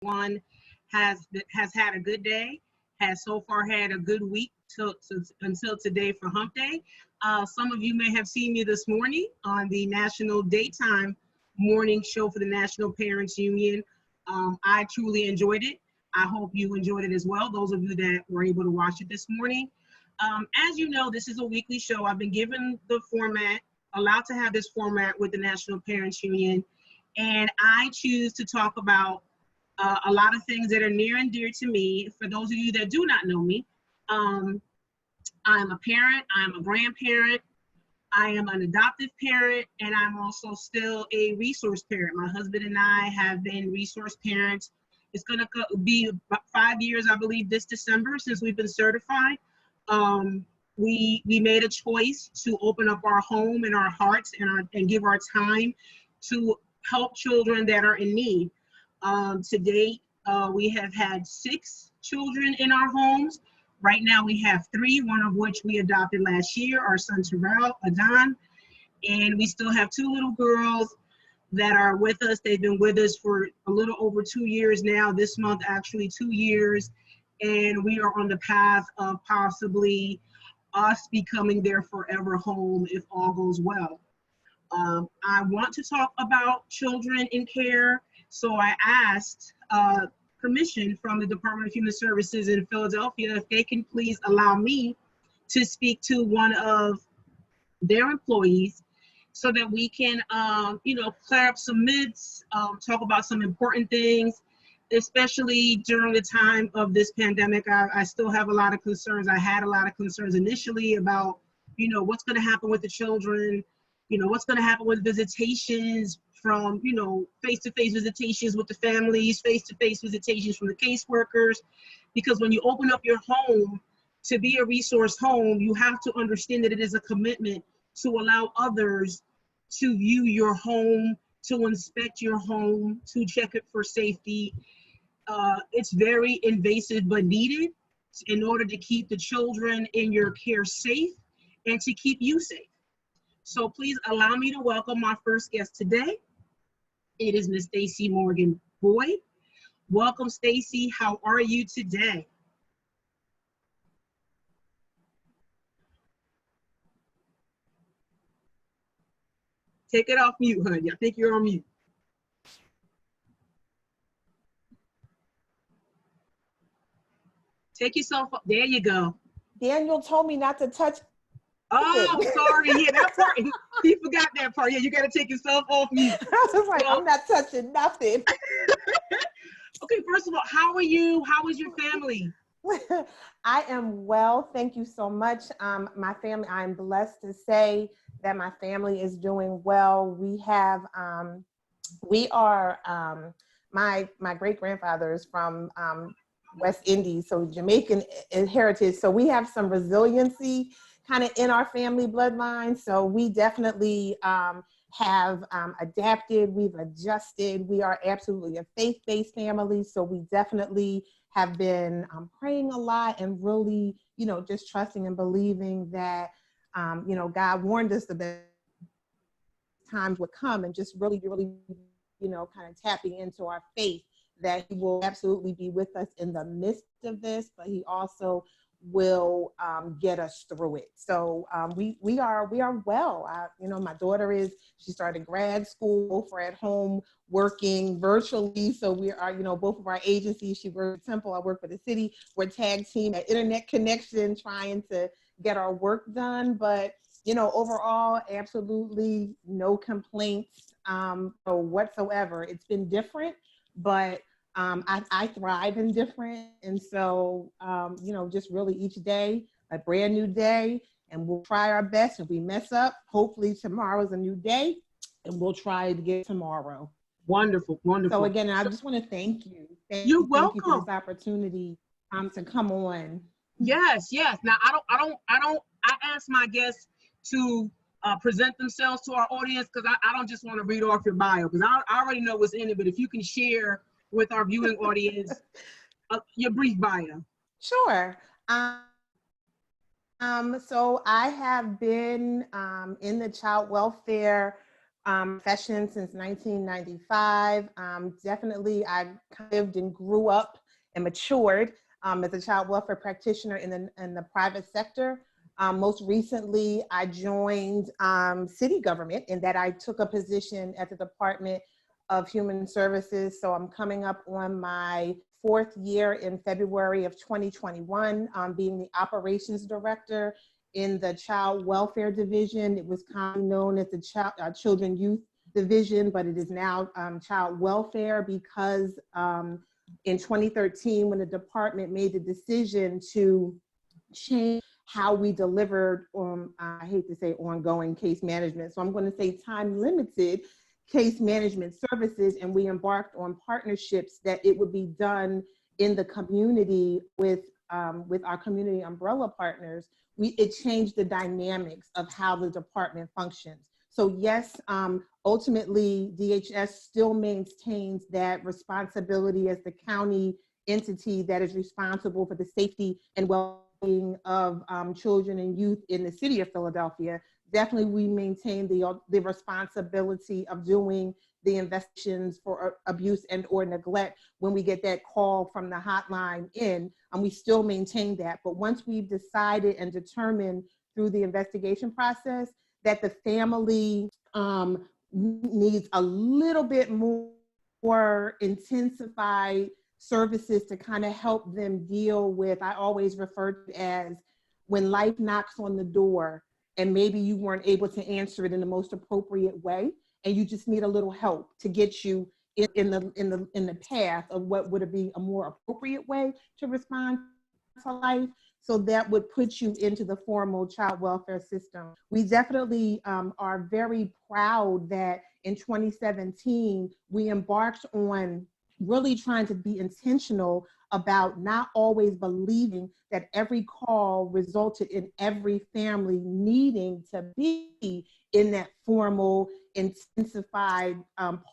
One has had a good day, has so far had a good week until today for Hump Day. Some of you may have seen me this morning on the national daytime morning show for the National Parents Union. I truly enjoyed it. I hope you enjoyed it as well, those of you that were able to watch it this morning. As you know, this is a weekly show. I've been given the format, allowed to have this format with the National Parents Union, and I choose to talk about a lot of things that are near and dear to me. For those of you that do not know me, um, I'm a parent, I'm a grandparent, I am an adoptive parent, and I'm also still a resource parent. My husband and I have been resource parents. It's going to be about 5 years, I believe, this December since we've been certified. We made a choice to open up our home and our hearts and give our time to help children that are in need. To date, we have had 6 children in our homes. Right now we have 3, one of which we adopted last year, our son Terrell, Adon, and we still have 2 little girls that are with us. They've been with us for a little over 2 years now. This month, actually 2 years, and we are on the path of possibly us becoming their forever home if all goes well. I want to talk about children in care, so I asked permission from the Department of Human Services in Philadelphia if they can please allow me to speak to one of their employees so that we can, clear up some myths, talk about some important things, especially during the time of this pandemic. I still have a lot of concerns. I had a lot of concerns initially about, what's going to happen with the children, what's going to happen with visitations from, face-to-face visitations with the families, face-to-face visitations from the caseworkers. Because when you open up your home to be a resource home, you have to understand that it is a commitment to allow others to view your home, to inspect your home, to check it for safety. It's very invasive but needed in order to keep the children in your care safe and to keep you safe. So please allow me to welcome my first guest today. It is Miss Stacy Morgan Boyd. Welcome, Stacy. How are you today? Take it off mute, honey. I think you're on mute. Take yourself up. There you go. Daniel told me not to touch. Oh, sorry. Yeah, that part. He forgot that part. Yeah, you got to take yourself off mute. I was like, I'm not touching nothing. Okay, first of all, how are you? How is your family? I am well. Thank you so much. My family, I'm blessed to say that my family is doing well. My great-grandfather is from West Indies, so Jamaican heritage. So we have some resiliency kind of in our family bloodline. So we definitely have adapted, we've adjusted. We are absolutely a faith-based family. So we definitely have been praying a lot and really, just trusting and believing that, God warned us that times would come, and just really, kind of tapping into our faith that he will absolutely be with us in the midst of this, but he also will get us through it. So we are well. My daughter she started grad school, both are at home working virtually. So we are, both of our agencies, she works at Temple, I work for the city. We're tag team at Internet Connection, trying to get our work done. But, overall, absolutely no complaints whatsoever. It's been different, but I thrive in different. And so, just really each day, a brand new day, and we'll try our best. If we mess up, hopefully tomorrow's a new day, and we'll try it again tomorrow. Wonderful, wonderful. So again, I just want to thank you. You're welcome. Thank you for this opportunity to come on. Yes. Now, I ask my guests to present themselves to our audience, because I don't just want to read off your bio, because I already know what's in it, but if you can share with our viewing audience your brief bio. Sure. So I have been in the child welfare profession since 1995. Definitely, I lived and grew up and matured as a child welfare practitioner in the private sector. Most recently, I joined city government in that I took a position at the Department of Human Services. So I'm coming up on my 4th year in February of 2021, being the operations director in the child welfare division. It was commonly known as the children youth division, but it is now child welfare because in 2013, when the department made the decision to change how we delivered I hate to say ongoing case management, so I'm going to say time limited case management services, and we embarked on partnerships that it would be done in the community with our community umbrella partners. It changed the dynamics of how the department functions. So yes, ultimately DHS still maintains that responsibility as the county entity that is responsible for the safety and well-being of children and youth in the city of Philadelphia. Definitely we maintain the responsibility of doing the investigations for abuse and or neglect when we get that call from the hotline in, and we still maintain that. But once we've decided and determined through the investigation process that the family needs a little bit more intensified services to kind of help them deal with, I always refer to it as when life knocks on the door and maybe you weren't able to answer it in the most appropriate way, and you just need a little help to get you in the path of what would be a more appropriate way to respond to life. So that would put you into the formal child welfare system. We definitely are very proud that in 2017, we embarked on really trying to be intentional about not always believing that every call resulted in every family needing to be in that formal, intensified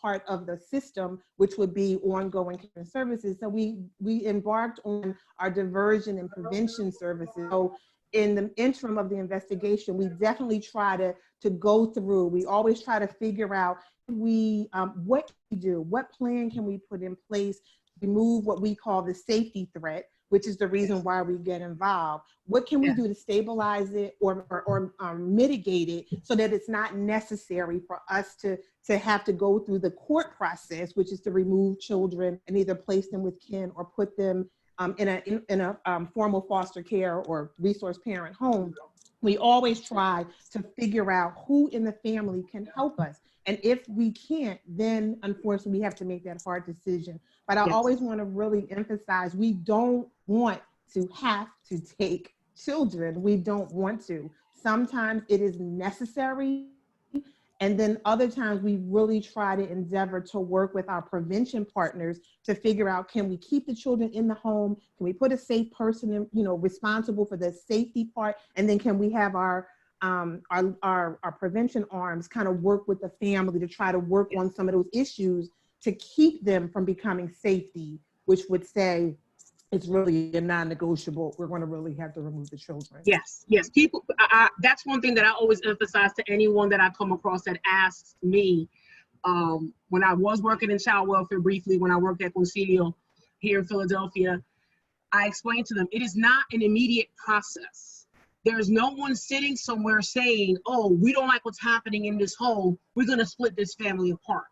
part of the system, which would be ongoing care services. So we embarked on our diversion and prevention services. So in the interim of the investigation, we definitely try to go through, we always try to figure out what can we do, what plan can we put in place to remove what we call the safety threat, which is the reason why we get involved. What can we do to stabilize it or mitigate it so that it's not necessary for us to have to go through the court process, which is to remove children and either place them with kin or put them in a formal foster care or resource parent home. We always try to figure out who in the family can help us. And if we can't, then unfortunately we have to make that hard decision. But I always want to really emphasize, we don't want to have to take children. We don't want to. Sometimes it is necessary. And then other times we really try to endeavor to work with our prevention partners to figure out, can we keep the children in the home? Can we put a safe person in, responsible for the safety part? And then can we have our prevention arms kind of work with the family to try to work on some of those issues to keep them from becoming safety, which would say it's really a non-negotiable. We're going to really have to remove the children. Yes. People, that's one thing that I always emphasize to anyone that I come across that asks me, when I was working in child welfare briefly, when I worked at Concilio here in Philadelphia, I explained to them, it is not an immediate process. There's no one sitting somewhere saying, oh, we don't like what's happening in this home, we're going to split this family apart.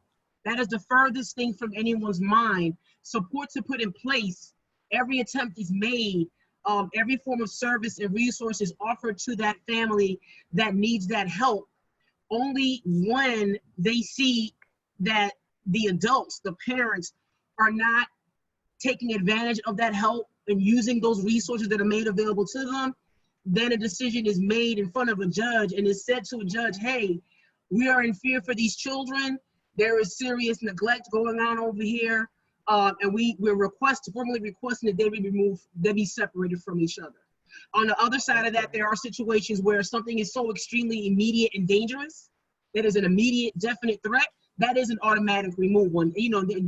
That is the furthest thing from anyone's mind. Supports are put in place. Every attempt is made. Every form of service and resources offered to that family that needs that help. Only when they see that the adults, the parents, are not taking advantage of that help and using those resources that are made available to them, then a decision is made in front of a judge and is said to a judge, hey, we are in fear for these children. There is serious neglect going on over here. And we're formally requesting that they be separated from each other. On the other side of that, there are situations where something is so extremely immediate and dangerous, that is an immediate, definite threat, that is an automatic removal. And,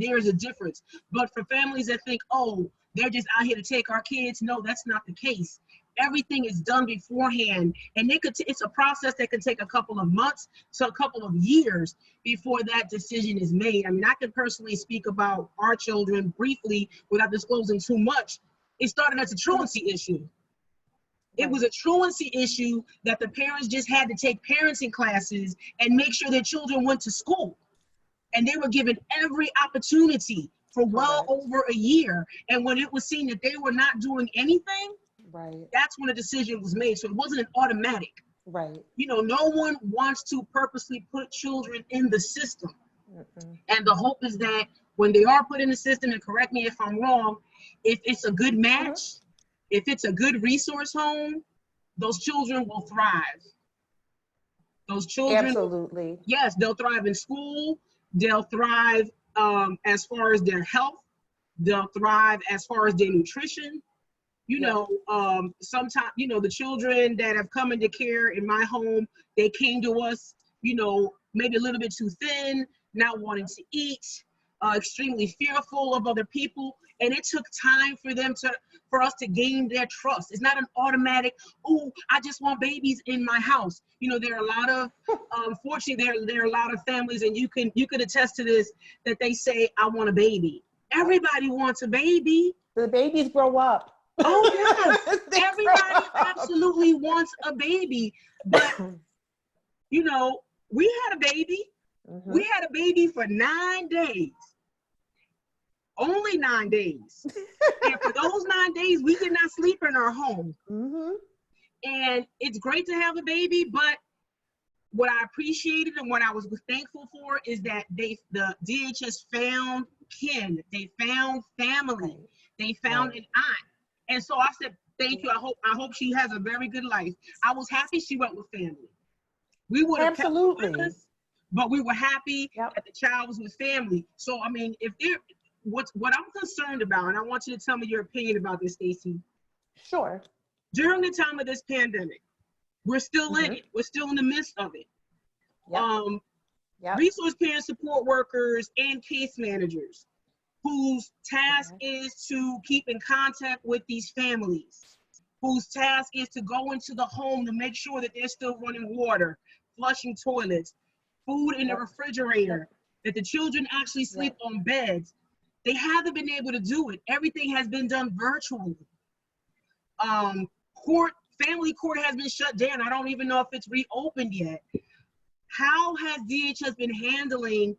there is a difference. But for families that think, oh, they're just out here to take our kids, no, that's not the case. everything is done beforehand, and it's a process that can take a couple of months to a couple of years before that decision is made. I mean, I can personally speak about our children briefly without disclosing too much. It started as a truancy issue. It was a truancy issue that the parents just had to take parenting classes and make sure their children went to school. And they were given every opportunity for well over a year. And when it was seen that they were not doing anything, that's when a decision was made. So it wasn't an automatic. You know, no one wants to purposely put children in the system. And the hope is that when they are put in the system, and correct me if I'm wrong, if it's a good match, if it's a good resource home, those children will thrive. Those children, absolutely, yes, they'll thrive in school. They'll thrive as far as their health. They'll thrive as far as their nutrition. You know, sometimes, you know, the children that have come into care in my home, they came to us, you know, maybe a little bit too thin, not wanting to eat, extremely fearful of other people. And it took time for us to gain their trust. It's not an automatic, oh, I just want babies in my house. You know, there are a lot of, unfortunately, there are a lot of families, and you could attest to this, that they say, I want a baby. Everybody wants a baby. The babies grow up. Oh, yes. Everybody absolutely wants a baby. But, you know, we had a baby. We had a baby for 9 days. Only 9 days. And for those 9 days, we did not sleep in our home. And it's great to have a baby, but what I appreciated and what I was thankful for is that the DHS found kin. They found family. They found an aunt. And so I said, thank you. I hope she has a very good life. I was happy she went with family. We would have kept her with us, but we were happy that the child was with family. So, I mean, what I'm concerned about, and I want you to tell me your opinion about this, Stacey. Sure. During the time of this pandemic, we're still in it. We're still in the midst of it. Resource parent support workers and case managers whose task is to keep in contact with these families, whose task is to go into the home to make sure that they're still running water, flushing toilets, food in the refrigerator, that the children actually sleep on beds. They haven't been able to do it. Everything has been done virtually. Family court has been shut down. I don't even know if it's reopened yet. How has DHS been handling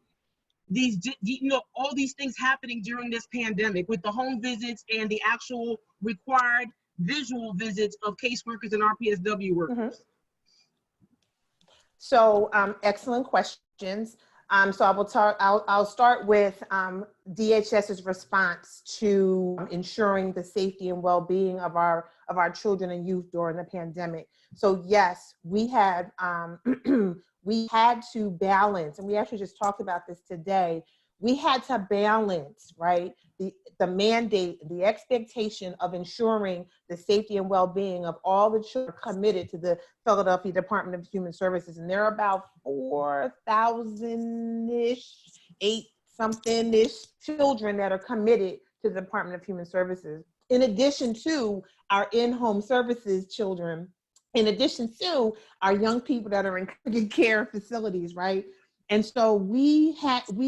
these, you know, all these things happening during this pandemic with the home visits and the actual required visual visits of caseworkers and RPSW workers? So excellent questions. So I'll start with DHS's response to ensuring the safety and well-being of our children and youth during the pandemic. So yes, we had we had to balance, and we actually just talked about this today. We had to balance, right, the mandate, the expectation of ensuring the safety and well-being of all the children committed to the Philadelphia Department of Human Services. And there are about 4,000-ish, 8-something-ish children that are committed to the Department of Human Services, in addition to our in-home services children, in addition to our young people that are in care facilities, right? And so we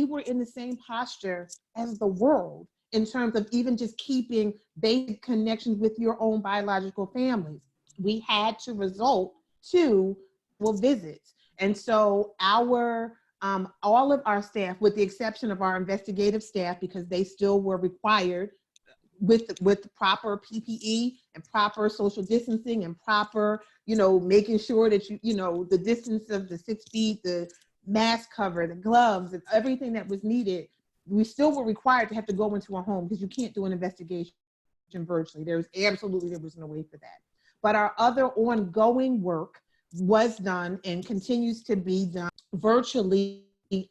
were in the same posture as the world in terms of even just keeping basic connections with your own biological families. We had to resort to visits. And so all of our staff, with the exception of our investigative staff, because they still were required with proper PPE and proper social distancing and proper, making sure that the distance of the 6 feet, the mask cover, the gloves, and everything that was needed, we still were required to have to go into a home because you can't do an investigation virtually. There was no way for that. But our other ongoing work was done and continues to be done virtually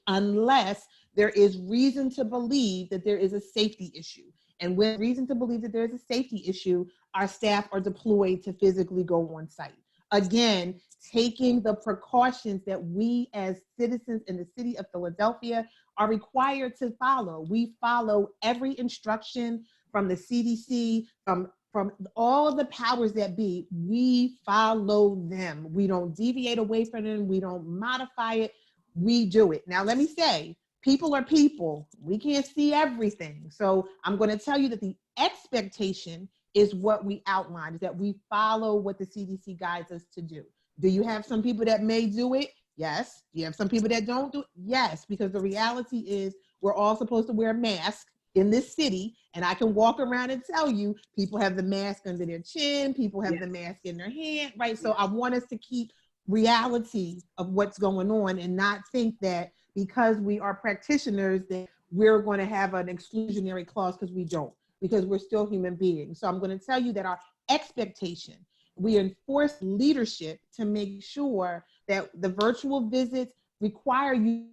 unless there is reason to believe that there is a safety issue. And when reason to believe that there is a safety issue, our staff are deployed to physically go on site. Again, taking the precautions that we as citizens in the city of Philadelphia are required to follow. We follow every instruction from the CDC, from from all of the powers that be, we follow them. We don't deviate away from them. We don't modify it. We do it. Now, let me say, people are people. We can't see everything. So I'm going to tell you that the expectation is what we outlined, is that we follow what the CDC guides us to do. Do you have some people that may do it? Yes. Do you have some people that don't do it? Yes, because the reality is we're all supposed to wear masks in this city, and I can walk around and tell you people have the mask under their chin, people have the mask in their hand, right? So I want us to keep reality of what's going on and not think that because we are practitioners that we're going to have an exclusionary clause, because we don't, because we're still human beings. So I'm going to tell you that our expectation, we enforce leadership to make sure that the virtual visits require you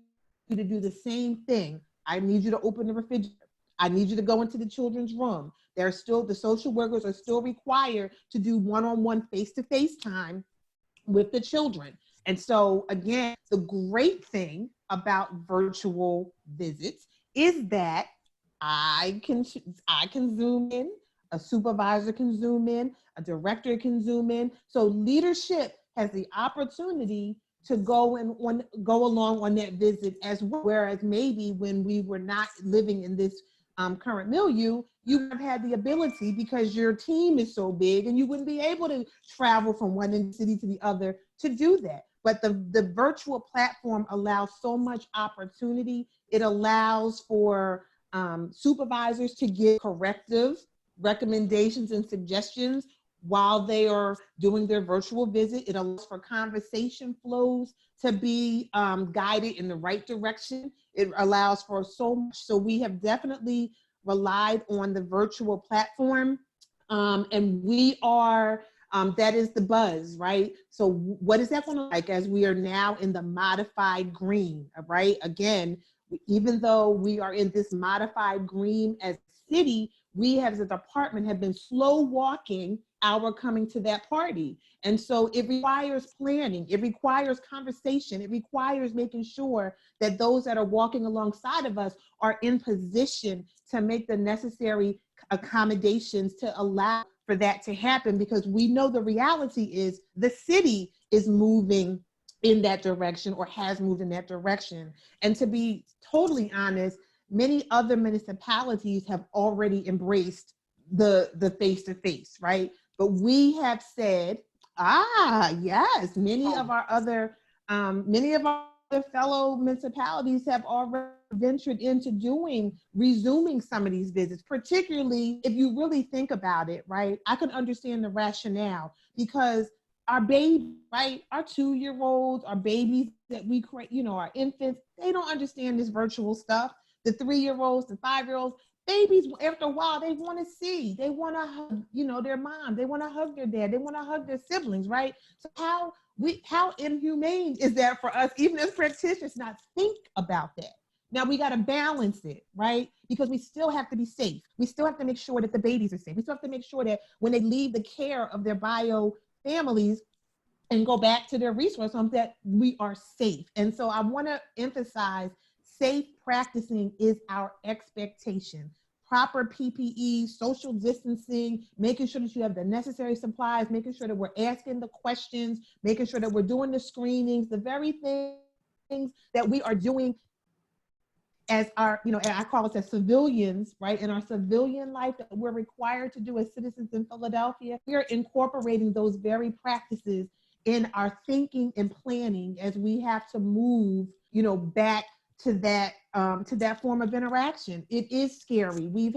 to do the same thing. I need you to open the refrigerator. I need you to go into the children's room. The social workers are still required to do one-on-one face-to-face time with the children. And so again, the great thing about virtual visits is that I can zoom in, a supervisor can zoom in, a director can zoom in. So leadership has the opportunity to go along on that visit as well. Whereas maybe when we were not living in this current milieu, you have had the ability, because your team is so big and you wouldn't be able to travel from one city to the other to do that. But the virtual platform allows so much opportunity. It allows for supervisors to give corrective recommendations and suggestions while they are doing their virtual visit. It allows for conversation flows to be guided in the right direction. It allows for so much. So we have definitely relied on the virtual platform, and we are, that is the buzz, right? So what is that going to look like as we are now in the modified green, right? Again, even though we are in this modified green as a city, we as a department have been slow walking our coming to that party. And so it requires planning, it requires conversation, it requires making sure that those that are walking alongside of us are in position to make the necessary accommodations to allow for that to happen, because we know the reality is the city is moving in that direction or has moved in that direction. And to be totally honest, many other municipalities have already embraced the face-to-face, right? But we have said, yes, many of our other fellow municipalities have already ventured into resuming some of these visits, particularly if you really think about it, right? I can understand the rationale, because our babies, right? Our 2-year-olds, our babies that we create, our infants, they don't understand this virtual stuff. The 3-year-olds, the 5-year-olds, babies, after a while, they want to see, they want to hug, their mom, they want to hug their dad, they want to hug their siblings, right? So how inhumane is that for us, even as practitioners, not think about that? Now we got to balance it, right? Because we still have to be safe. We still have to make sure that the babies are safe. We still have to make sure that when they leave the care of their bio families and go back to their resource homes, that we are safe. And so I want to emphasize, safe practicing is our expectation. Proper PPE, social distancing, making sure that you have the necessary supplies, making sure that we're asking the questions, making sure that we're doing the screenings, the very things that we are doing as our, I call us as civilians, right? In our civilian life that we're required to do as citizens in Philadelphia, we are incorporating those very practices in our thinking and planning as we have to move, back to that form of interaction. It is scary. We've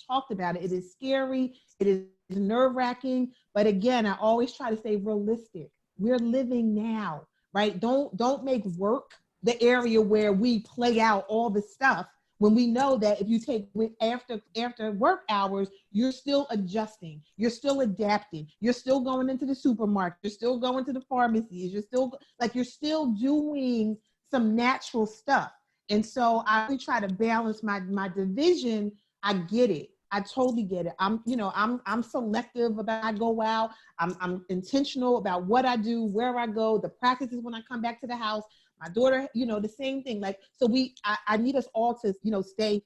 talked about it. It is scary. It is nerve-wracking. But again, I always try to stay realistic. We're living now, right? Don't make work the area where we play out all the stuff, when we know that if you take after work hours, you're still adjusting, you're still adapting, you're still going into the supermarket, you're still going to the pharmacies, you're still doing some natural stuff. And so I really try to balance my division. I get it. I totally get it. I'm selective about I go out. I'm intentional about what I do, where I go, the practices when I come back to the house. My daughter, the same thing. I need us all to, stay,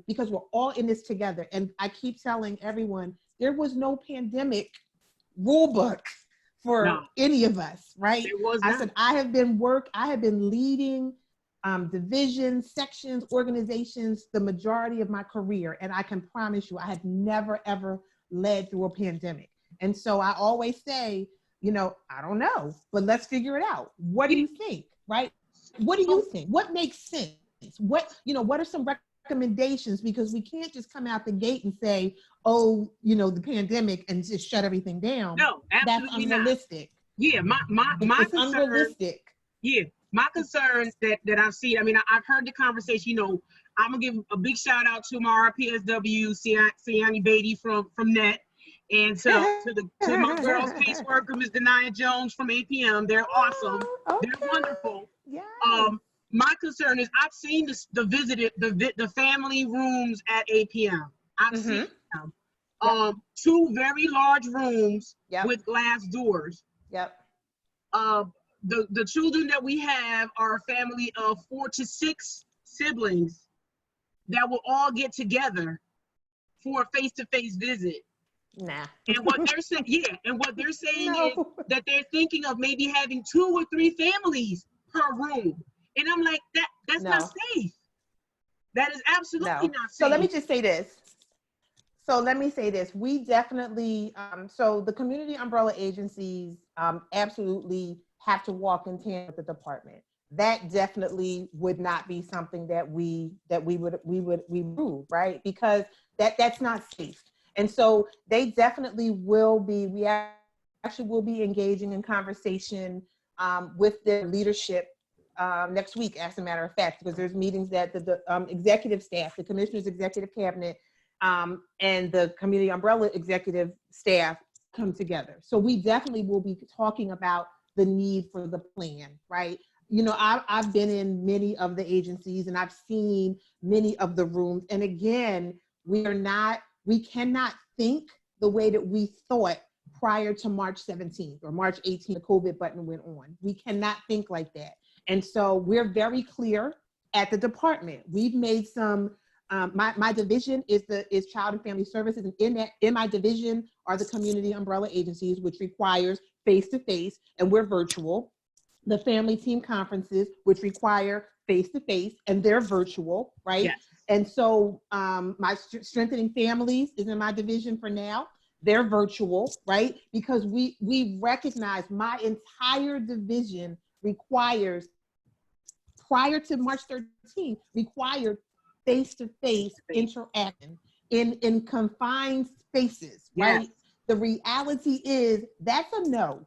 because we're all in this together. And I keep telling everyone, there was no pandemic rule book for No, any of us, right? there was I not. said, I have been leading divisions, sections, organizations the majority of my career. And I can promise you, I have never, ever led through a pandemic. And so I always say, I don't know, but let's figure it out. What do you think, right? What do you think? What makes sense? What are some recommendations? Because we can't just come out the gate and say, oh, the pandemic and just shut everything down. No, That's absolutely not. unrealistic. Yeah, my It's concern. unrealistic. Yeah, my concern that I've seen. I mean, I've heard the conversation. I'm gonna give a big shout out to my RPSW, Siani Beatty from NET, and to my girls caseworker, Ms. Denia Jones from APM. They're awesome. Okay. They're wonderful. Yes. My concern is I've seen the family rooms at APM. I've seen them. Two very large rooms with glass doors. Yep. The children that we have are a family of 4 to 6 siblings that will all get together for a face-to-face visit. Nah. And what they're saying, is that they're thinking of maybe having 2 or 3 families per room. And I'm like, that's not safe. That is absolutely not safe. So let me just say this. We definitely, so the community umbrella agencies absolutely have to walk in tandem with the department. That definitely would not be something that we would remove, right? Because that's not safe. And so they definitely will be, we actually will be engaging in conversation with their leadership next week, as a matter of fact, because there's meetings that the executive staff, the commissioner's executive cabinet, and the community umbrella executive staff come together. So we definitely will be talking about the need for the plan, right? I've been in many of the agencies and I've seen many of the rooms. And again, we cannot think the way that we thought prior to March 17th or March 18th, the COVID button went on. We cannot think like that. And so we're very clear at the department. We've made some, my division is Child and Family Services. And in my division are the community umbrella agencies, which requires face-to-face, and we're virtual. The family team conferences, which require face-to-face, and they're virtual, right? Yes. And so my strengthening families is in my division for now. They're virtual, right? Because we recognize my entire division requires, prior to March 13th, required face-to-face interaction in confined spaces, right? Yes. The reality is that's a no,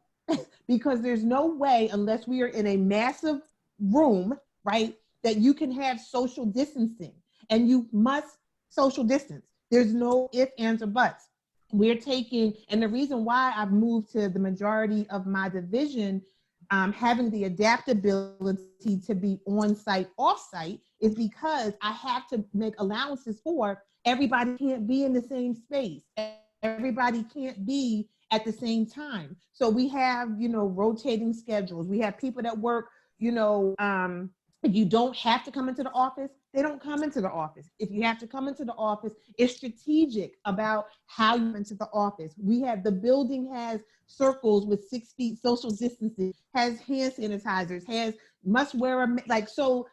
because there's no way, unless we are in a massive room, right, that you can have social distancing, and you must social distance. There's no ifs, ands, or buts. We're taking, and the reason why I've moved to the majority of my division having the adaptability to be on-site, off-site, is because I have to make allowances for everybody can't be in the same space. Everybody can't be at the same time. So we have, rotating schedules. We have people that work, if you don't have to come into the office, they don't come into the office. If you have to come into the office, it's strategic about how you enter the office. The building has circles with 6 feet social distancing, has hand sanitizers, must wear so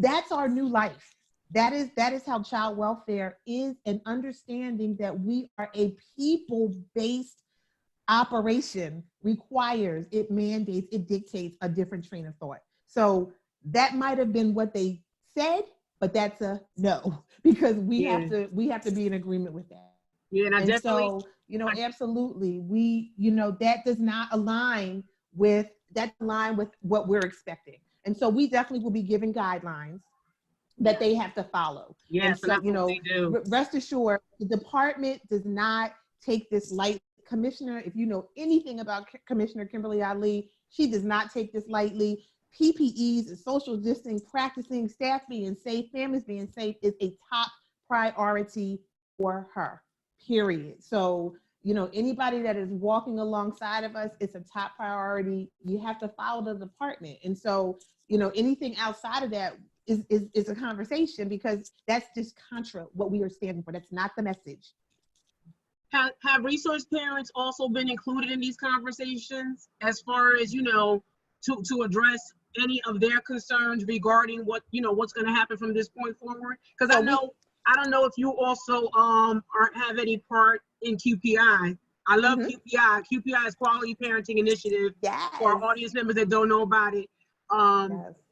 that's our new life. That is how child welfare is, an understanding that we are a people-based operation, requires, it mandates, it dictates a different train of thought. So that might have been what they said, but that's a no, because we have to be in agreement with that. Yeah, and so, absolutely, that does not align with what we're expecting. And so we definitely will be giving guidelines that they have to follow. Yes, and so, they do. Rest assured, the department does not take this lightly. Commissioner, if you know anything about Commissioner Kimberly Ali, she does not take this lightly. PPEs and social distancing, practicing, staff being safe, families being safe is a top priority for her, period. So, anybody that is walking alongside of us, it's a top priority. You have to follow the department. And so, anything outside of that is a conversation, because that's just contra what we are standing for. That's not the message. Have resource parents also been included in these conversations as far as, to address any of their concerns regarding what's going to happen from this point forward? Because I don't know if you also have any part in QPI. I love QPI. QPI is Quality Parenting Initiative. Yes. For our audience members that don't know about it,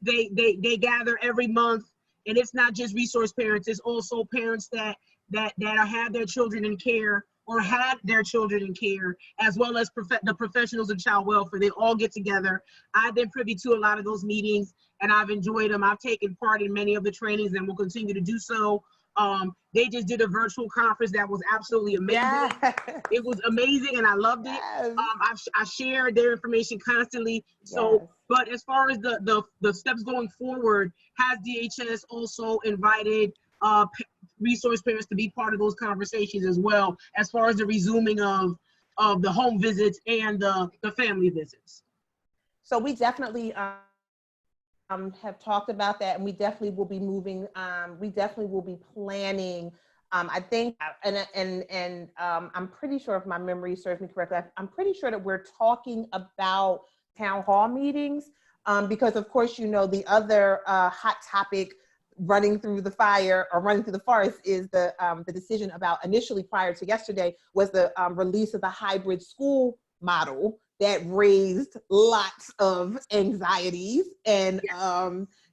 they gather every month, and it's not just resource parents. It's also parents that have their children in care or had their children in care, as well as the professionals in child welfare. They all get together. I've been privy to a lot of those meetings, and I've enjoyed them. I've taken part in many of the trainings and will continue to do so. They just did a virtual conference that was absolutely amazing. Yes. It was amazing, and I loved it. Yes. I shared their information constantly. So, yes. But as far as the steps going forward, has DHS also invited resource parents to be part of those conversations as well, as far as the resuming of the home visits and the family visits? So we definitely have talked about that, and we definitely will be moving. We definitely will be planning. I think, and I'm pretty sure, if my memory serves me correctly, I'm pretty sure that we're talking about town hall meetings, because of course, the other hot topic running through the fire or running through the forest is the decision about, initially prior to yesterday, was the release of the hybrid school model that raised lots of anxieties and,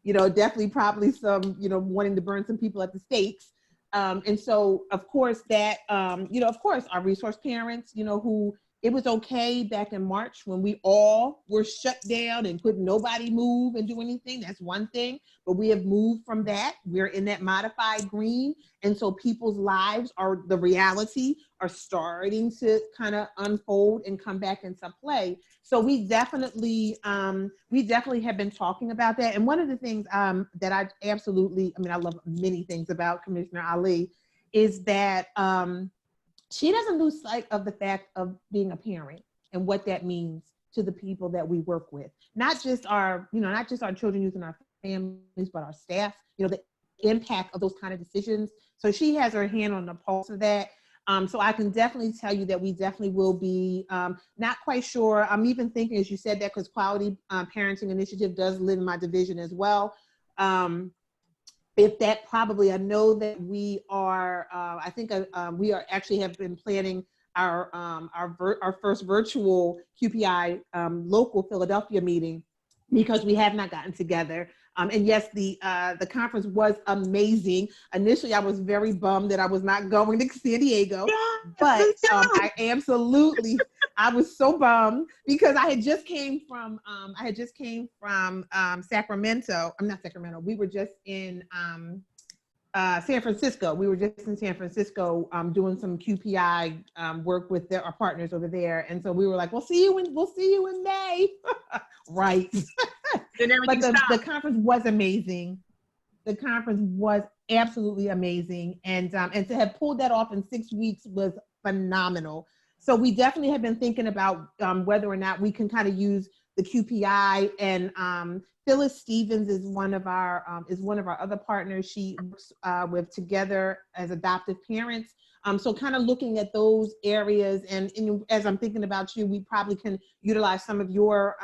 definitely probably some, wanting to burn some people at the stakes. And so, of course, that, of course, our resource parents, who, it was okay back in March when we all were shut down and couldn't nobody move and do anything. That's one thing, but we have moved from that. We're in that modified green. And so people's lives the reality are starting to kind of unfold and come back into play. So we definitely have been talking about that. And one of the things that I love many things about Commissioner Ali is that, she doesn't lose sight of the fact of being a parent and what that means to the people that we work with. Not just our children, youth, and our families, but our staff, the impact of those kind of decisions. So she has her hand on the pulse of that. So I can definitely tell you that we definitely will be, not quite sure. I'm even thinking, as you said that, because Quality Parenting Initiative does live in my division as well. If that probably, I know that we are, we are actually have been planning our first virtual QPI local Philadelphia meeting, because we have not gotten together. And yes, the conference was amazing. Initially, I was very bummed that I was not going to San Diego, but I was so bummed because I had just came from Sacramento. I'm not Sacramento. We were just in San Francisco. We were just in San Francisco doing some QPI work with our partners over there, and so we were like, "We'll see you in May." Right. But the conference was amazing. The conference was absolutely amazing, and to have pulled that off in 6 weeks was phenomenal. So we definitely have been thinking about whether or not we can kind of use the QPI, and Phyllis Stevens is one of our other partners. She works with Together as Adoptive Parents. So kind of looking at those areas, and as I'm thinking about you, we probably can utilize some of your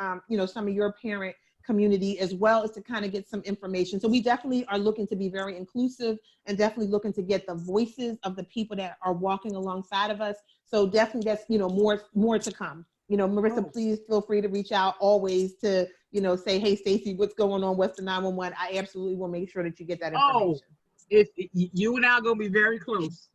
parent community as well, as to kind of get some information. So we definitely are looking to be very inclusive, and definitely looking to get the voices of the people that are walking alongside of us. So definitely that's, more to come. Maritza, please feel free to reach out always to, say, hey, Stacey, what's going on? What's the 911? I absolutely will make sure that you get that information. If you and I are going to be very close.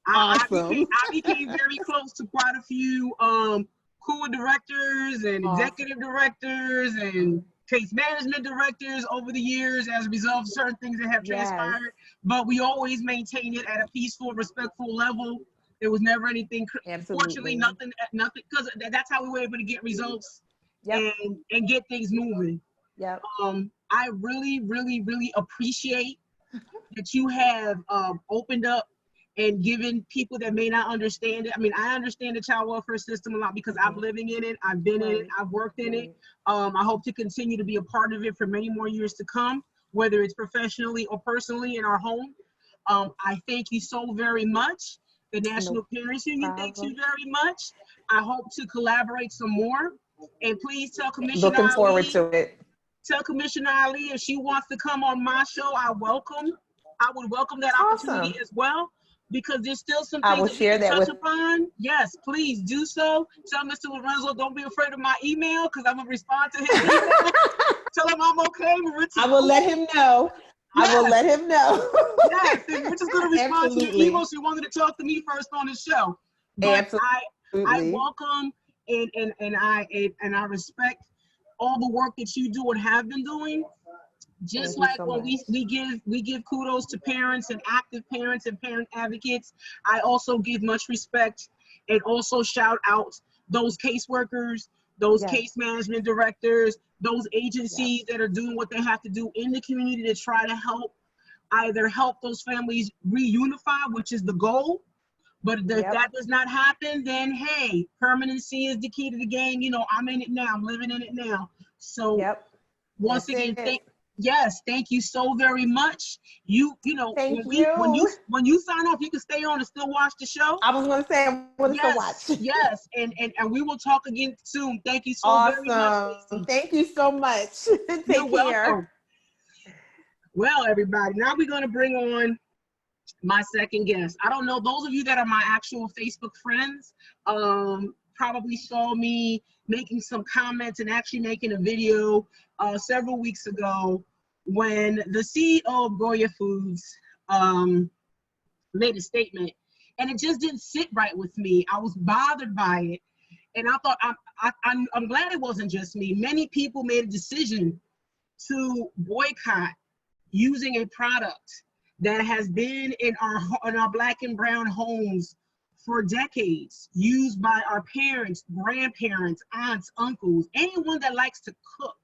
Awesome. I became very close to quite a few core directors and executive directors and case management directors over the years as a result of certain things that have transpired. But we always maintain it at a peaceful, respectful level. There was never anything. Fortunately, nothing, because that's how we were able to get results and get things moving. Yep. I really, really, really appreciate that you have opened up and given people that may not understand it. I mean, I understand the child welfare system a lot because I'm living in it. I've been in it. I've worked in it. I hope to continue to be a part of it for many more years to come, whether it's professionally or personally in our home. I thank you so very much. the National No Parents Union. Thank you problem. very much. I hope to collaborate some more. And please tell Commissioner Looking forward Ali, to it. tell Commissioner Ali if she wants to come on my show, I would welcome that opportunity Awesome. as well, because there's still some I things will that we share can that touch with. upon. Yes, please do so. Tell Mr. Lorenzo, don't be afraid of my email, because I'm gonna respond to his email. Tell him I'm okay. Maritza's I will let cool. him know. I will Yes, let him know. yes. And Maritza's gonna respond to your email. Absolutely. She wanted to talk to me first on the show. But I Absolutely. welcome and I respect all the work that you do and have been doing. Just Thank you like so when much. we give kudos to parents and active parents and parent advocates, I also give much respect and also shout out those caseworkers, those Yes. case management directors, those Yes. agencies that are doing what they have to do in the community to try to either help those families reunify, which is the goal. But if Yep. that does not happen, then hey, permanency is the key to the game. You know, I'm in it now. I'm living in it now. So Yep. once That's again, it. thank you so very much. You know, Thank when you sign off, you can stay on and still watch the show. I was going to say, I'm going to Yes, watch. yes, and we will talk again soon. Thank you so very much, Awesome. Stacey. Thank you so much. You're Take care. welcome. Well, everybody, now we're going to bring on my second guest. I don't know, those of you that are my actual Facebook friends probably saw me making some comments and actually making a video several weeks ago when the CEO of Goya Foods made a statement, and it just didn't sit right with me. I was bothered by it, and I thought I'm glad it wasn't just me. Many people made a decision to boycott using a product that has been in our Black and brown homes for decades, used by our parents, grandparents, aunts, uncles, anyone that likes to cook,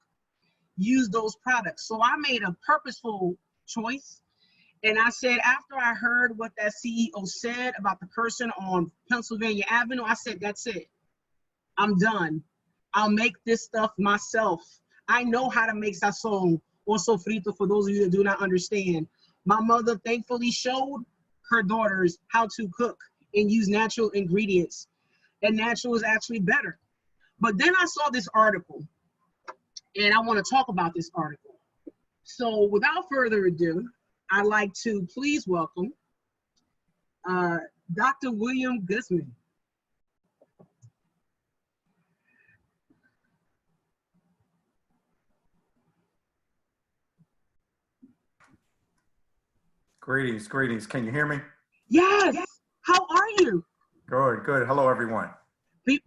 use those products. So I made a purposeful choice. And I said, after I heard what that CEO said about the person on Pennsylvania Avenue, I said, that's it. I'm done. I'll make this stuff myself. I know how to make sazon or sofrito, for those of you that do not understand. My mother thankfully showed her daughters how to cook and use natural ingredients. And natural is actually better. But then I saw this article, and I want to talk about this article. So without further ado, I'd like to please welcome Dr. William Guzman. Greetings, greetings. Can you hear me? Yes. How are you? Good, good. Hello, everyone.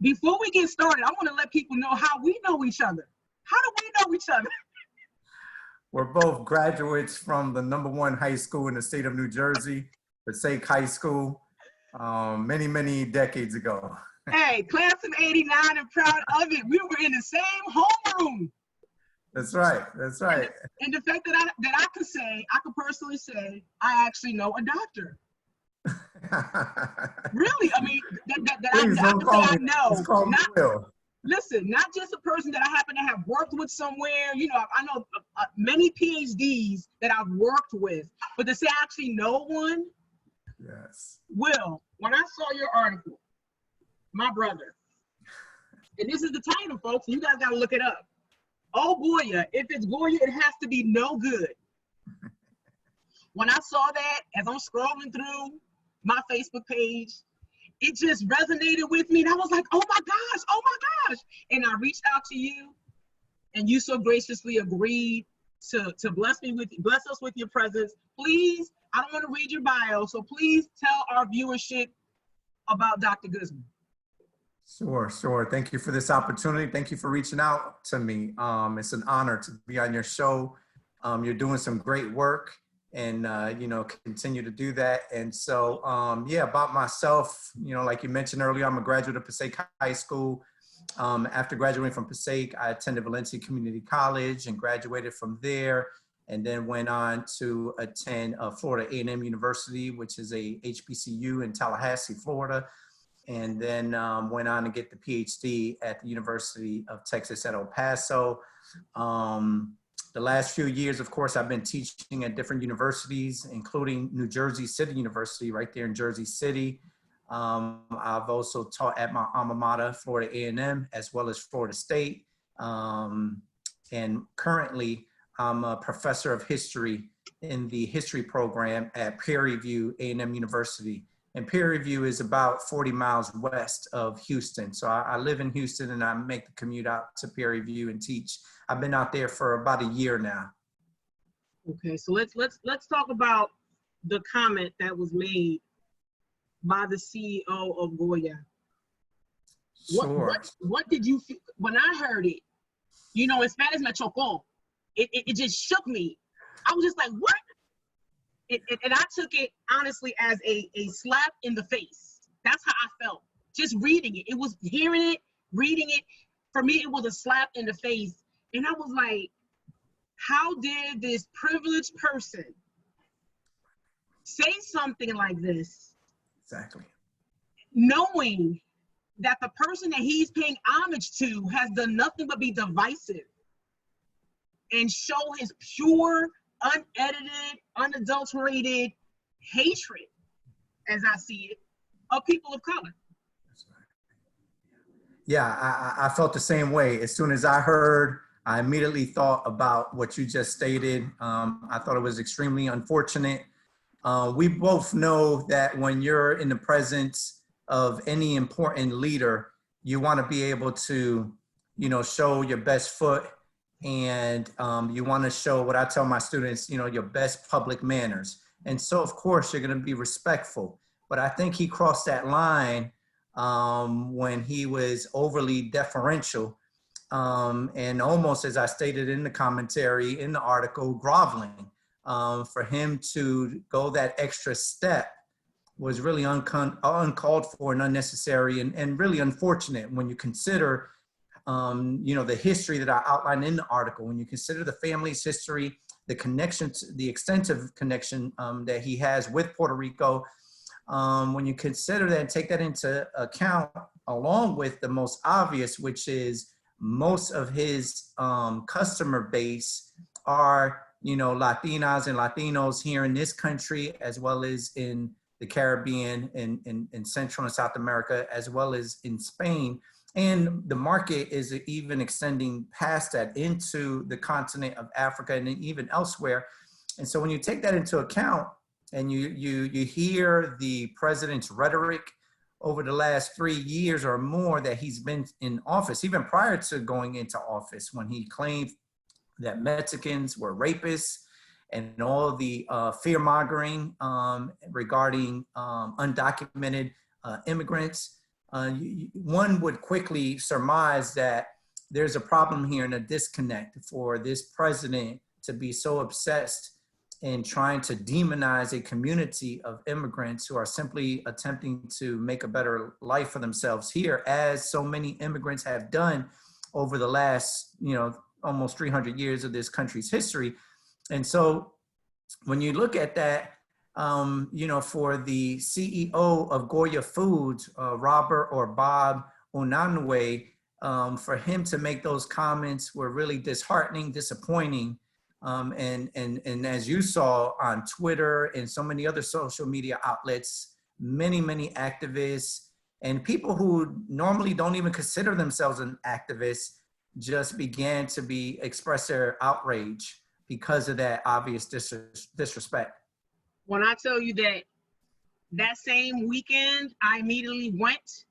Before we get started, I want to let people know how we know each other. How do we know each other? We're both graduates from the #1 high school in the state of New Jersey, Passaic High School, many, many decades ago. Hey, class of '89 and proud of it. We were in the same homeroom. That's right, that's right. And the fact that I could personally say, I actually know a doctor. Really, I mean, Please don't call me. I know. Just call me Will. Listen, not just a person that I happen to have worked with somewhere. You know, I know many PhDs that I've worked with, but to say I actually know one. Yes. Will, when I saw your article, my brother, and this is the title, folks, you guys got to look it up. Oh, Goya, if it's Goya, it has to be no good. When I saw that, as I'm scrolling through my Facebook page, it just resonated with me. And I was like, oh my gosh. And I reached out to you, and you so graciously agreed to bless us with your presence. Please, I don't want to read your bio, so please tell our viewership about Dr. Guzman. Sure. Thank you for this opportunity. Thank you for reaching out to me. It's an honor to be on your show. You're doing some great work, and continue to do that. And so, about myself, like you mentioned earlier, I'm a graduate of Passaic High School. After graduating from Passaic, I attended Valencia Community College and graduated from there, and then went on to attend Florida A&M University, which is a HBCU in Tallahassee, Florida. And then went on to get the PhD at the University of Texas at El Paso. The last few years, of course, I've been teaching at different universities, including New Jersey City University, right there in Jersey City. I've also taught at my alma mater, Florida A&M, as well as Florida State. And currently, I'm a professor of history in the history program at Prairie View A&M University. And Prairie View is about 40 miles west of Houston. So I live in Houston and I make the commute out to Prairie View and teach. I've been out there for about a year now. Okay, so let's talk about the comment that was made by the CEO of Goya. Sure. What did you feel when I heard it? You know, in Spanish, me chocó. It just shook me. I was just like, what? And I took it honestly as a slap in the face. That's how I felt. Just reading it. It was hearing it, reading it. For me, it was a slap in the face. And I was like, how did this privileged person say something like this? Exactly. Knowing that the person that he's paying homage to has done nothing but be divisive and show his pure, unedited, unadulterated hatred, as I see it, of people of color. Yeah, I felt the same way. As soon as I heard, I immediately thought about what you just stated. I thought it was extremely unfortunate. We both know that when you're in the presence of any important leader, you want to be able to, show your best foot, and you want to show what I tell my students, your best public manners. And so, of course, you're going to be respectful. But I think he crossed that line when he was overly deferential and almost, as I stated in the commentary, in the article, groveling. For him to go that extra step was really uncalled for and unnecessary, and really unfortunate when you consider the history that I outlined in the article. When you consider the family's history, the connection, the extensive connection that he has with Puerto Rico, when you consider that and take that into account, along with the most obvious, which is most of his customer base are, Latinas and Latinos here in this country, as well as in the Caribbean and in Central and South America, as well as in Spain. And the market is even extending past that into the continent of Africa and even elsewhere. And so when you take that into account and you hear the president's rhetoric over the last 3 years or more that he's been in office, even prior to going into office, when he claimed that Mexicans were rapists and all the fear-mongering regarding undocumented immigrants, one would quickly surmise that there's a problem here and a disconnect for this president to be so obsessed in trying to demonize a community of immigrants who are simply attempting to make a better life for themselves here, as so many immigrants have done over the last, almost 300 years of this country's history. And so when you look at that, for the CEO of Goya Foods, Robert or Bob Onanue, for him to make those comments were really disheartening, disappointing. And as you saw on Twitter and so many other social media outlets, many activists and people who normally don't even consider themselves an activist just began to express their outrage because of that obvious disrespect. When I tell you that same weekend, I immediately went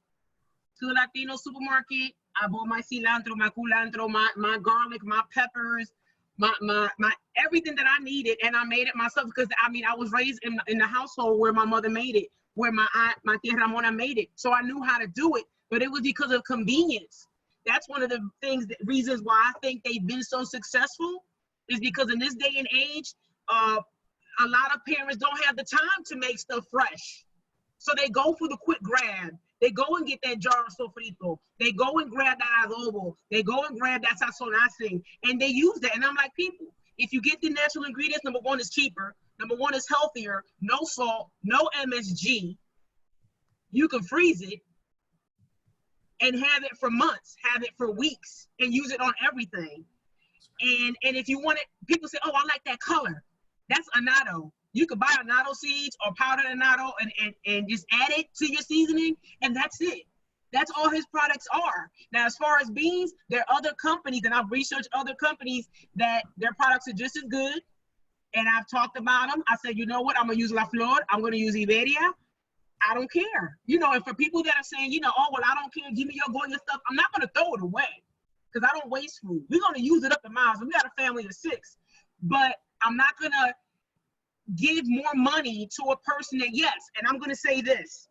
to the Latino supermarket. I bought my cilantro, my culantro, my garlic, my peppers, my everything that I needed, and I made it myself because I was raised in the household where my mother made it, where my tia Ramona made it, so I knew how to do it. But it was because of convenience. That's one of the reasons why I think they've been so successful, is because in this day and age, a lot of parents don't have the time to make stuff fresh. So they go for the quick grab. They go and get that jar of sofrito. They go and grab that adobo. They go and grab that sazonacing, and they use that. And I'm like, people, if you get the natural ingredients, number one, is cheaper. Number one, is healthier. No salt, no MSG. You can freeze it and have it for months, have it for weeks, and use it on everything. And if you want it, people say, oh, I like that color. That's annatto. You could buy annatto seeds or powdered annatto and just add it to your seasoning, and that's it. That's all his products are. Now, as far as beans, there are other companies, and I've researched other companies that their products are just as good. And I've talked about them. I said, you know what? I'm gonna use La Flor. I'm gonna use Iberia. I don't care. You know, and for people that are saying, you know, oh, well, I don't care. Give me your Goya stuff. I'm not gonna throw it away because I don't waste food. We're gonna use it up to miles. We got a family of 6, but I'm not gonna give more money to a person that, yes, and I'm gonna say this.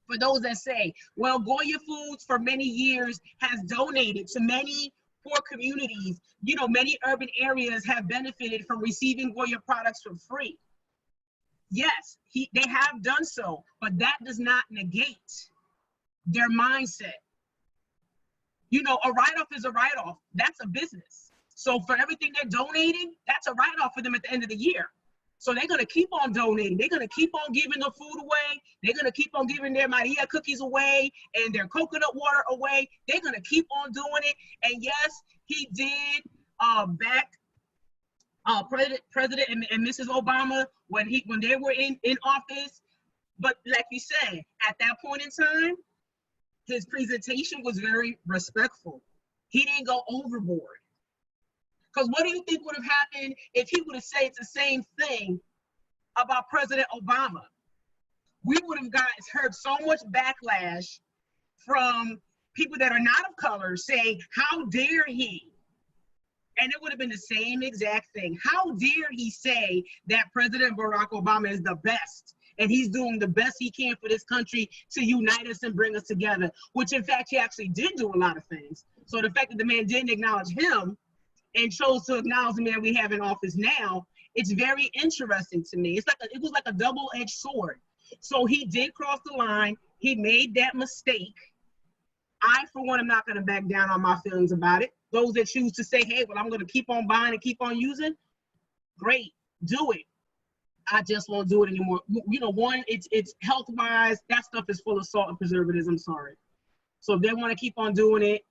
For those that say, well, Goya Foods for many years has donated to many poor communities. You know, many urban areas have benefited from receiving Goya products for free. Yes, they have done so, but that does not negate their mindset. You know, a write-off is a write-off. That's a business. So for everything they're donating, that's a write-off for them at the end of the year. So they're gonna keep on donating. They're gonna keep on giving the food away. They're gonna keep on giving their Maria cookies away and their coconut water away. They're gonna keep on doing it. And yes, he did back President and Mrs. Obama when they were in office. But like you said, at that point in time, his presentation was very respectful. He didn't go overboard. Because what do you think would have happened if he would have said the same thing about President Obama? We would have heard so much backlash from people that are not of color saying, how dare he? And it would have been the same exact thing. How dare he say that President Barack Obama is the best and he's doing the best he can for this country to unite us and bring us together, which in fact he actually did do a lot of things. So the fact that the man didn't acknowledge him and chose to acknowledge the man we have in office now, it's very interesting to me. It was like a double-edged sword. So he did cross the line. He made that mistake. I, for one, am not going to back down on my feelings about it. Those that choose to say, hey, well, I'm going to keep on buying and keep on using, great, do it. I just won't do it anymore. You know, one, it's health-wise, that stuff is full of salt and preservatives, I'm sorry. So if they want to keep on doing it,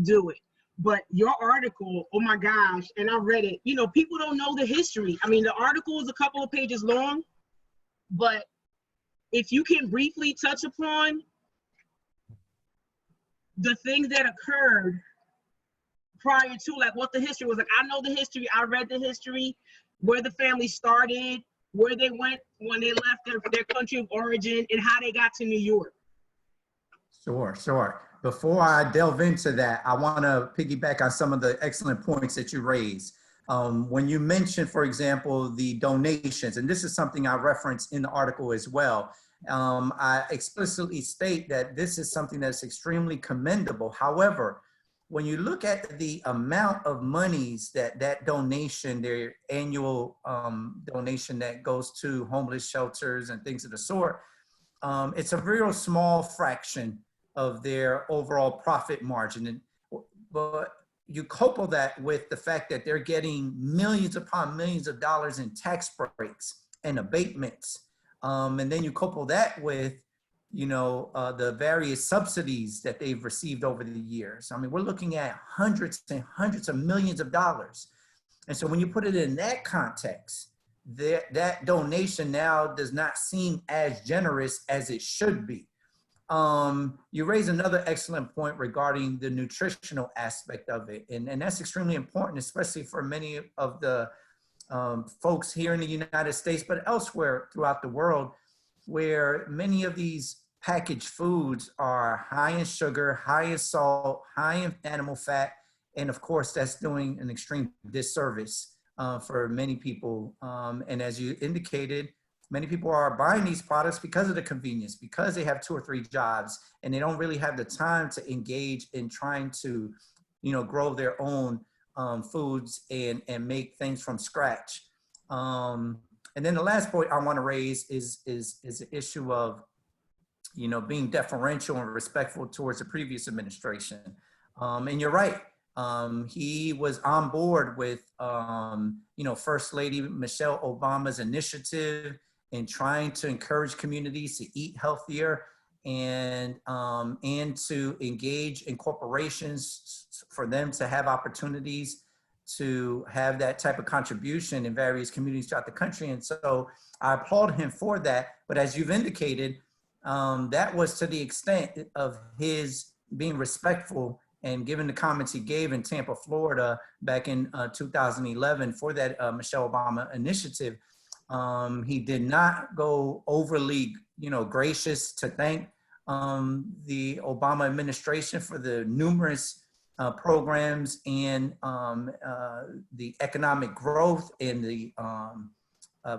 do it. But your article, oh my gosh, and I read it. You know, people don't know the history. I mean, the article is a couple of pages long, but if you can briefly touch upon the things that occurred prior to, like what the history was like. I know the history, I read the history, where the family started, where they went when they left their country of origin, and how they got to New York. Sure. Before I delve into that, I want to piggyback on some of the excellent points that you raised. When you mentioned, for example, the donations, and this is something I referenced in the article as well, I explicitly state that this is something that's extremely commendable. However, when you look at the amount of monies that donation, their annual donation that goes to homeless shelters and things of the sort, it's a real small fraction of their overall profit margin. But you couple that with the fact that they're getting millions upon millions of dollars in tax breaks and abatements. And then you couple that with, you know, the various subsidies that they've received over the years. I mean, we're looking at hundreds and hundreds of millions of dollars. And so when you put it in that context, that donation now does not seem as generous as it should be. You raise another excellent point regarding the nutritional aspect of it. And that's extremely important, especially for many of the folks here in the United States, but elsewhere throughout the world, where many of these packaged foods are high in sugar, high in salt, high in animal fat. And of course, that's doing an extreme disservice for many people. And as you indicated, many people are buying these products because of the convenience, because they have 2 or 3 jobs and they don't really have the time to engage in trying to, you know, grow their own foods and make things from scratch. And then the last point I want to raise is the issue of, you know, being deferential and respectful towards the previous administration. And you're right. He was on board with, you know, First Lady Michelle Obama's initiative in trying to encourage communities to eat healthier and to engage in corporations for them to have opportunities to have that type of contribution in various communities throughout the country. And so I applaud him for that. But as you've indicated, that was to the extent of his being respectful and given the comments he gave in Tampa, Florida, back in 2011 for that Michelle Obama initiative. He did not go overly, gracious to thank the Obama administration for the numerous programs and the economic growth and the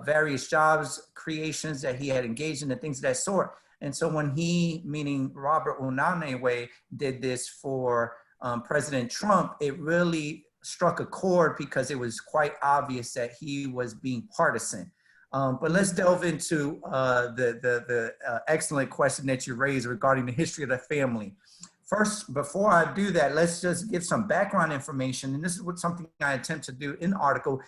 various jobs creations that he had engaged in and things of that sort. And so when he, meaning Robert Unanue, did this for President Trump, it really struck a chord because it was quite obvious that he was being partisan. But let's delve into the excellent question that you raised regarding the history of the family. First, before I do that, let's just give some background information. And this is what something I attempt to do in the article,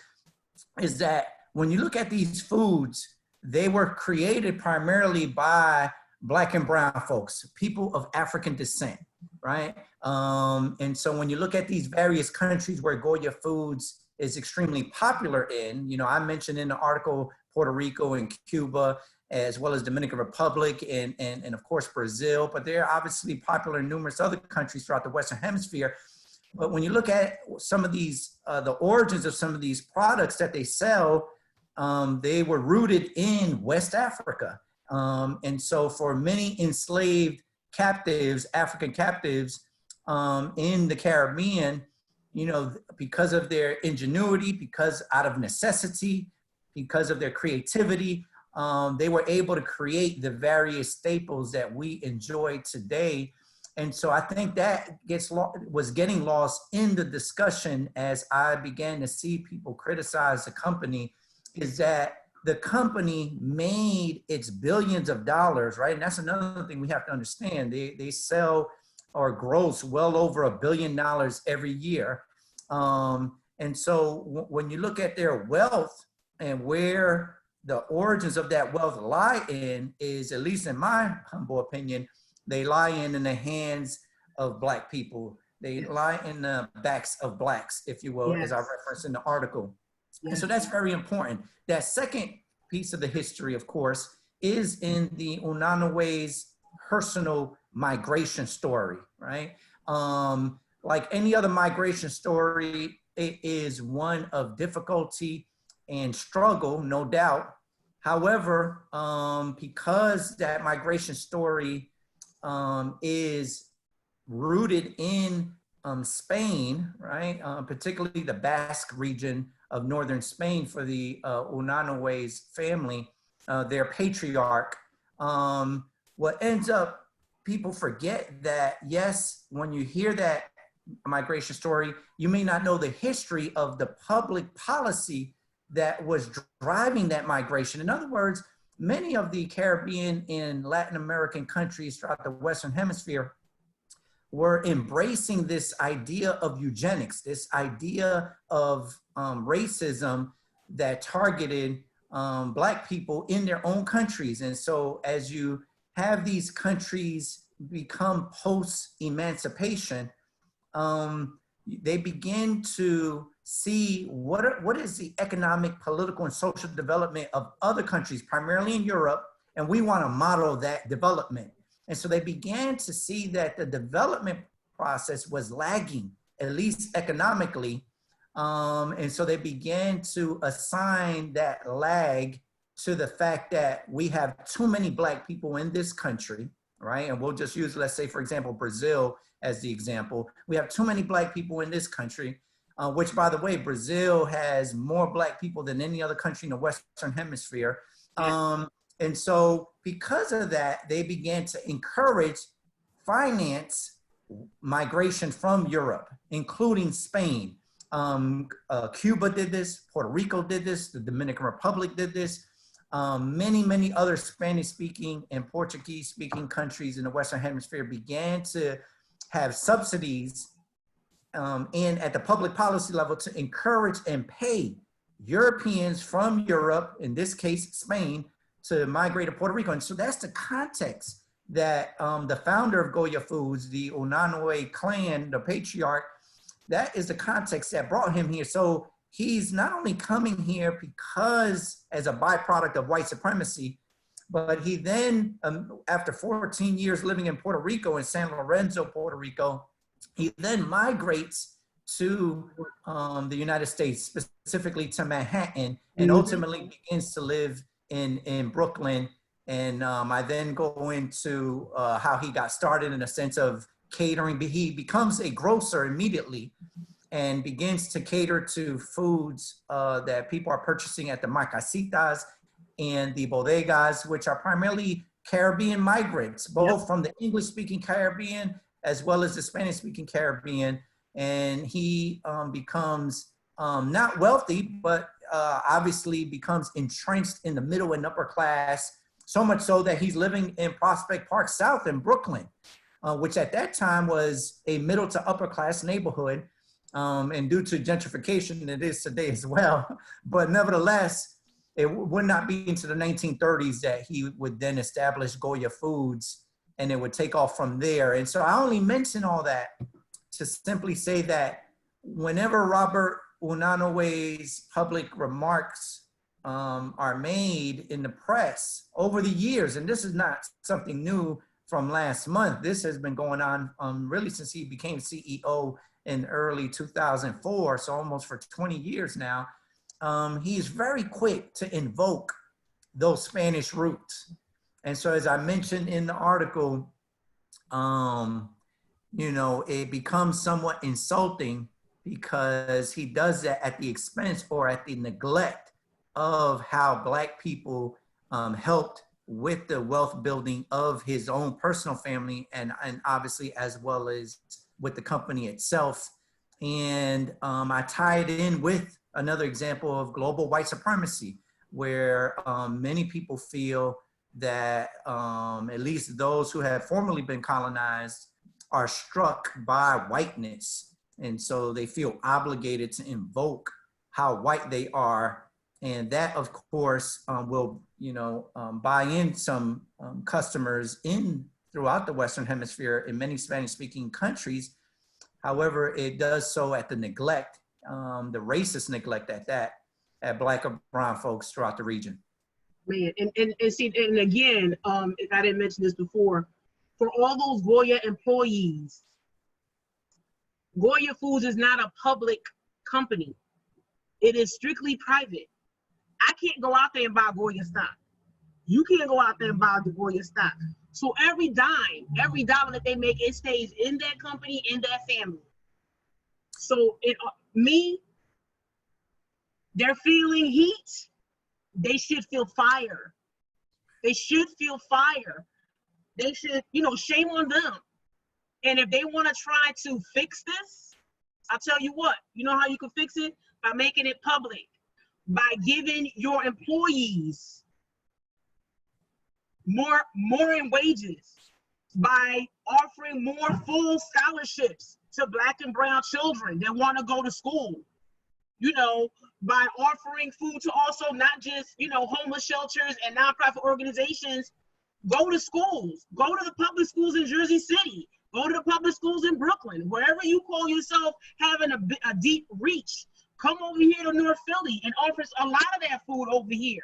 is that when you look at these foods, they were created primarily by Black and brown folks, people of African descent, right? And so when you look at these various countries where Goya Foods is extremely popular in, I mentioned in the article Puerto Rico and Cuba, as well as Dominican Republic and of course Brazil, but they're obviously popular in numerous other countries throughout the Western Hemisphere. But when you look at some of these, the origins of some of these products that they sell, they were rooted in West Africa. And so for many enslaved captives, African captives in the Caribbean, because of their ingenuity, because out of necessity, because of their creativity, they were able to create the various staples that we enjoy today. And so I think that was getting lost in the discussion as I began to see people criticize the company, is that the company made its billions of dollars, right? And that's another thing we have to understand. They sell or gross well over $1 billion every year. And so when you look at their wealth and where the origins of that wealth lie in, is, at least in my humble opinion, they lie in the hands of Black people. They lie in the backs of Blacks, if you will, as I referenced in the article. And so that's very important. That second piece of the history, of course, is in the Unanue's personal migration story, right? Like any other migration story, it is one of difficulty and struggle, no doubt. However, because that migration story is rooted in Spain, right? Particularly the Basque region of northern Spain for the Unanue's family, their patriarch. What ends up, people forget that, yes, when you hear that migration story, you may not know the history of the public policy that was driving that migration. In other words, many of the Caribbean and Latin American countries throughout the Western Hemisphere were embracing this idea of eugenics, this idea of racism that targeted Black people in their own countries. And so as you have these countries become post-emancipation, they begin to see what is the economic, political, and social development of other countries, primarily in Europe, and we want to model that development. And so they began to see that the development process was lagging, at least economically. And so they began to assign that lag to the fact that we have too many Black people in this country, right? And we'll just use, let's say, for example, Brazil as the example. We have too many Black people in this country, which, by the way, Brazil has more Black people than any other country in the Western Hemisphere. And so because of that, they began to encourage, finance migration from Europe, including Spain. Cuba did this, Puerto Rico did this, the Dominican Republic did this. Many other Spanish-speaking and Portuguese-speaking countries in the Western Hemisphere began to have subsidies and at the public policy level to encourage and pay Europeans from Europe, in this case, Spain, to migrate to Puerto Rico. And so that's the context that the founder of Goya Foods, the Unanue clan, the patriarch, that is the context that brought him here. So he's not only coming here because as a byproduct of white supremacy, but he then, after 14 years living in Puerto Rico, in San Lorenzo, Puerto Rico, he then migrates to the United States, specifically to Manhattan, and ultimately begins to live in Brooklyn. And I then go into how he got started in a sense of catering. He becomes a grocer immediately and begins to cater to foods that people are purchasing at the Marcasitas and the bodegas, which are primarily Caribbean migrants, both from the English-speaking Caribbean as well as the Spanish-speaking Caribbean. And he becomes not wealthy, but obviously becomes entrenched in the middle and upper class, so much so that he's living in Prospect Park South in Brooklyn, which at that time was a middle to upper class neighborhood. And due to gentrification, it is today as well. But nevertheless, it would not be into the 1930s that he would then establish Goya Foods, and it would take off from there. And so I only mention all that to simply say that whenever Robert Unanowe's public remarks are made in the press over the years, and this is not something new from last month, this has been going on really since he became CEO in early 2004, so almost for 20 years now. He's very quick to invoke those Spanish roots. And so as I mentioned in the article, you know, it becomes somewhat insulting because he does that at the expense or at the neglect of how Black people helped with the wealth building of his own personal family and obviously as well as with the company itself. And I tie it in with another example of global white supremacy, where many people feel that at least those who have formerly been colonized are struck by whiteness. And so they feel obligated to invoke how white they are. And that, of course, will, you know, buy in some customers throughout the Western Hemisphere in many Spanish-speaking countries. However, it does so at the neglect, the racist neglect at Black or brown folks throughout the region. Man, and see, and again, if I didn't mention this before, for all those Goya employees, Goya Foods is not a public company. It is strictly private. I can't go out there and buy Goya stock. You can't go out there and buy the Goya stock. So every dime, every dollar that they make, it stays in that company, in that family. So they're feeling heat. They should feel fire. They should feel fire. They should, you know, shame on them. And if they want to try to fix this, I'll tell you what, you know how you can fix it? By making it public, by giving your employees more in wages, by offering more full scholarships to Black and brown children that want to go to school, you know, by offering food to also not just, you know, homeless shelters and nonprofit organizations. Go to schools, go to the public schools in Jersey City, go to the public schools in Brooklyn, wherever you call yourself having a deep reach. Come over here to North Philly and offer a lot of that food over here.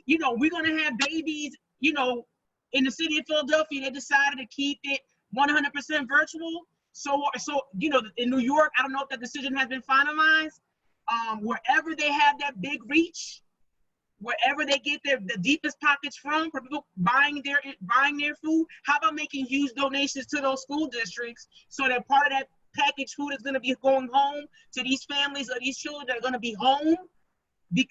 You know, we're going to have babies, you know, in the city of Philadelphia. They decided to keep it 100% virtual. So, you know, in New York, I don't know if that decision has been finalized. Wherever they have that big reach, wherever they get the deepest pockets from, for people buying their food, how about making huge donations to those school districts so that part of that packaged food is going to be going home to these families or these children that are going to be home,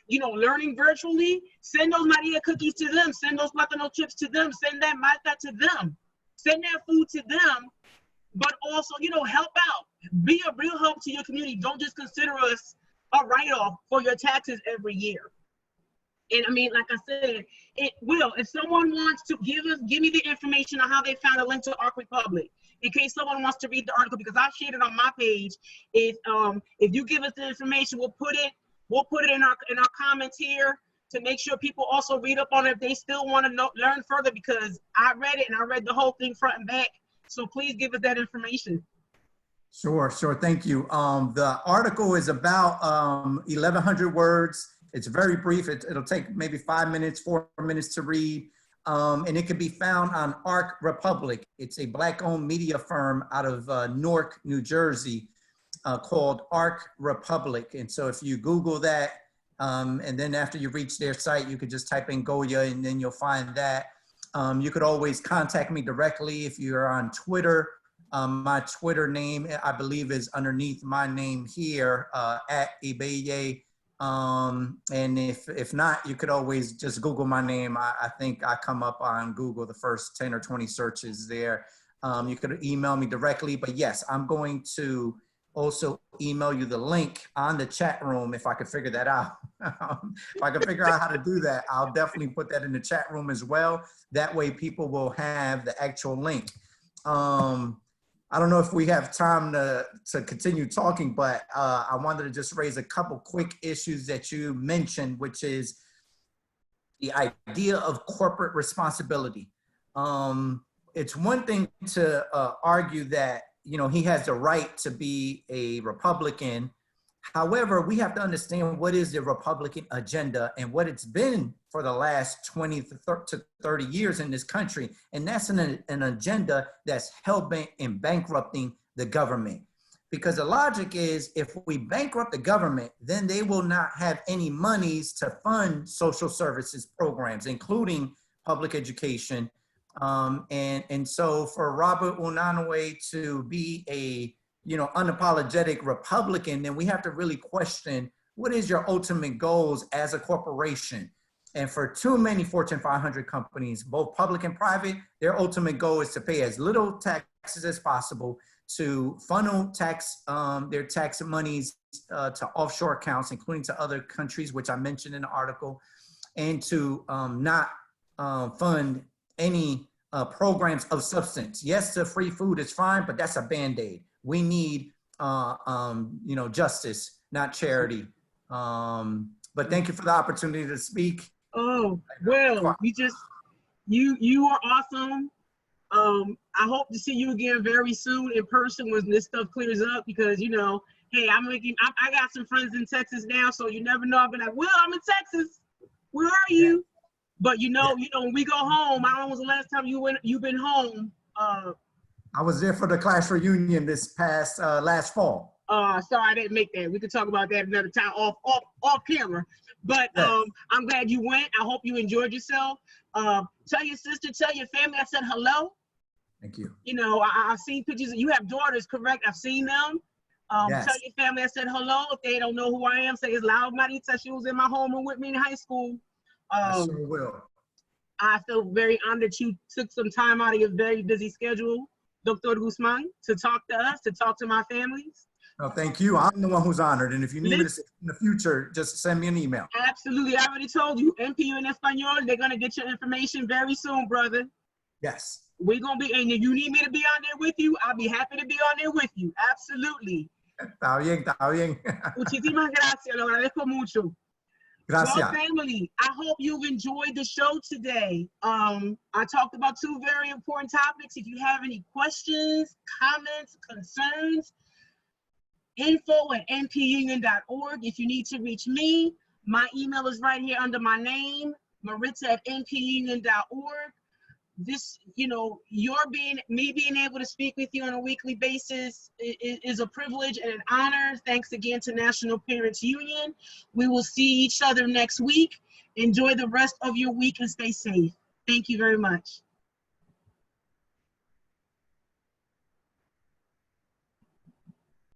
you know, learning virtually. Send those Maria cookies to them. Send those plátano chips to them. Send that maita to them. Send that food to them. But also, you know, help out. Be a real help to your community. Don't just consider us a write-off for your taxes every year. And I mean, like I said, it will. If someone wants to give me the information on how they found a link to Arc Republic, in case someone wants to read the article, because I shared it on my page. If you give us the information, we'll put it in our comments here to make sure people also read up on it if they still want to learn further, because I read it and I read the whole thing front and back. So please give us that information. Sure, sure. Thank you. The article is about 1,100 words. It's very brief. It'll take maybe 5 minutes, 4 minutes to read. And it can be found on Arc Republic. It's a Black-owned media firm out of Newark, New Jersey, called Arc Republic. And so if you Google that, and then after you reach their site, you could just type in Goya and then you'll find that. You could always contact me directly if you're on Twitter. My Twitter name, I believe, is underneath my name here, at Ibeye. And if not, you could always just Google my name. I think I come up on Google the first 10 or 20 searches there. You could email me directly, but yes, I'm going to also email you the link on the chat room if I could figure that out. If I can figure out how to do that, I'll definitely put that in the chat room as well. That way people will have the actual link. I don't know if we have time to continue talking, but I wanted to just raise a couple quick issues that you mentioned, which is the idea of corporate responsibility. It's one thing to argue that, you know, he has the right to be a Republican. However, we have to understand what is the Republican agenda and what it's been for the last 20 to 30 years in this country. And that's an agenda that's hell-bent in bankrupting the government. Because the logic is, if we bankrupt the government, then they will not have any monies to fund social services programs, including public education. And so for Robert Unanue to be a, you know, unapologetic Republican, then we have to really question, what is your ultimate goals as a corporation? And for too many Fortune 500 companies, both public and private, their ultimate goal is to pay as little taxes as possible, to funnel their tax monies to offshore accounts, including to other countries, which I mentioned in the article, and to not fund any programs of substance. Yes, the free food is fine, but that's a Band-Aid. We need, you know, justice, not charity. But thank you for the opportunity to speak. Oh, well, you are awesome. I hope to see you again very soon in person when this stuff clears up, because, you know, hey, I got some friends in Texas now, so you never know. I'll be like, well, I'm in Texas. Where are you? Yeah. But you know, when we go home, I don't know when was the last time you've been home. I was there for the class reunion this past last fall. Sorry, I didn't make that. We could talk about that another time off camera. But yes. I'm glad you went. I hope you enjoyed yourself. Tell your sister, tell your family I said hello. Thank you. You know, I've seen pictures. You have daughters, correct? I've seen them. Yes. Tell your family I said hello. If they don't know who I am, say it's loud Maritza. She was in my homeroom with me in high school. I sure will. I feel very honored you took some time out of your very busy schedule, Dr. Guzman, to talk to us, to talk to my families. No, thank you. I'm the one who's honored. And if you need me to say in the future, just send me an email. Absolutely. I already told you, MPU in Espanol, they're going to get your information very soon, brother. Yes. We're going to be, and if you need me to be on there with you, I'll be happy to be on there with you. Absolutely. Está bien, está bien. Muchísimas gracias. Lo agradezco mucho. Gracias. Well, family, I hope you've enjoyed the show today. I talked about two very important topics. If you have any questions, comments, concerns, info@npunion.org. If you need to reach me, my email is right here under my name, Maritza@npunion.org. This, you know, me being able to speak with you on a weekly basis is a privilege and an honor. Thanks again to National Parents Union. We will see each other next week. Enjoy the rest of your week and stay safe. Thank you very much.